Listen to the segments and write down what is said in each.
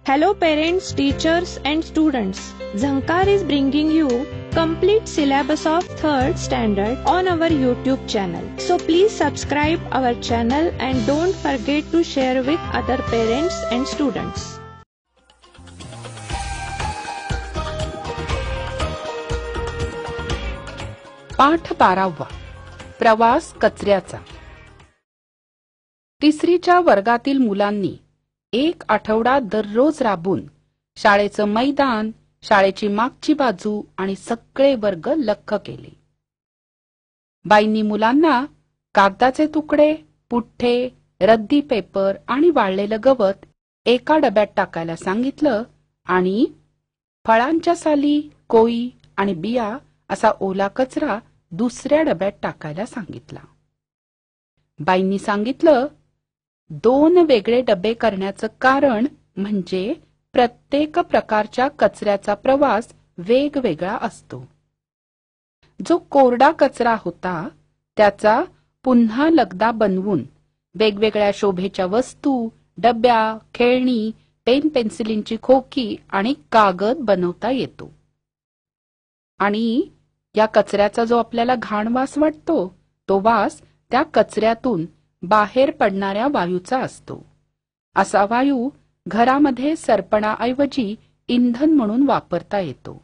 Hello parents, teachers and students. Zankar is bringing you complete syllabus of 3rd standard on our YouTube channel. So please subscribe our channel and don't forget to share with other parents and students. पाठ 12वा प्रवास कचऱ्याचा. तिसरीच्या वर्गातील मुलांनी एक आठवडा दररोज राबून शाळेचं मैदान, शाळेची मागची बाजू आणि सगळे वर्ग लख्ख केले. बाईंनी मुलांना कागदाचे तुकडे, पुठ्ठे, रद्दी पेपर आणि वाळलेलं गवत एका डब्यात टाकायला सांगितलं आणि फळांच्या साली, कोई आणि बिया असा ओला कचरा दुसऱ्या डब्यात टाकायला सांगितला. बाईंनी सांगितलं, 2 वेगळे डबे करण्याचं कारण म्हणजे प्रत्येक प्रकारच्या कचऱ्याचा प्रवास वेगवेगळा असतो. जो कोरडा कचरा होता त्याचा पुन्हा लगदा बनवून वेगवेगळ्या शोभेच्या वस्तू, डब्या, खेळणी, पेन पेन्सिलींची खोकी आणि कागद बनवता येतो. आणि या कचऱ्याचा जो आपल्याला घाण वास वाटतो तो वास त्या कचऱ्यातून बाहेर पडणाऱ्या वायूचा असतो. असा वायू घरामध्ये सरपणाऐवजी इंधन म्हणून वापरता येतो.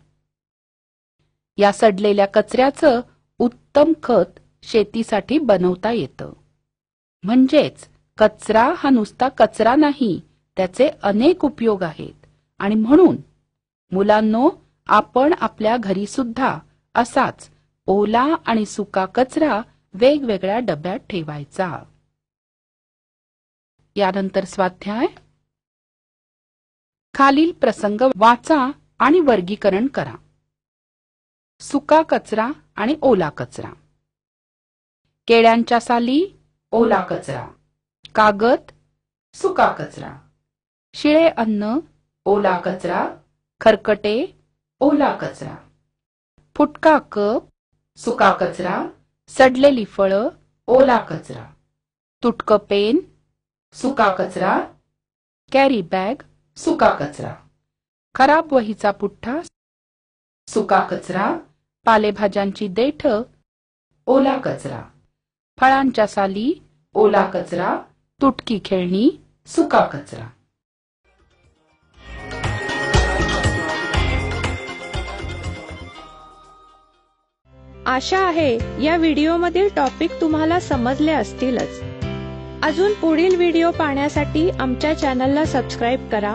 या सडलेल्या कचऱ्याचं उत्तम खत शेतीसाठी बनवता येतं. म्हणजेच कचरा हा नुसता कचरा नाही, त्याचे अनेक उपयोग आहेत. आणि म्हणून मुलांनो, आपण आपल्या घरी सुद्धा असाच ओला आणि सुका कचरा वेगवेगळ्या डब्यात ठेवायचा. यानंतर स्वाध्याय. खालील प्रसंग वाचा आणि वर्गीकरण करा. सुका कचरा आणि ओला कचरा. केळ्यांच्या साली ओला कचरा, कागद सुका कचरा, शिळे अन्न ओला कचरा, खरकटे ओला कचरा, फुटका कप सुका कचरा, सडलेली फळं ओला कचरा, तुटकं पेन सुका कचरा, कॅरी बॅग सुका कचरा, खराब वहीचा पुठ्ठा सुका कचरा, पालेभाज्यांची देठं ओला कचरा, फळांच्या साली ओला कचरा, तुटकी खेळणी सुका कचरा. आशा आहे या व्हिडिओमधील टॉपिक तुम्हाला समजले असतीलच. अजून पुढील व्हिडिओ पाहण्यासाठी आमच्या चॅनलला सबस्क्राईब करा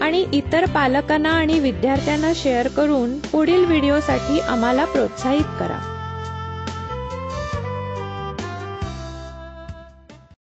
आणि इतर पालकांना आणि विद्यार्थ्यांना शेअर करून पुढील व्हिडिओसाठी आम्हाला प्रोत्साहित करा.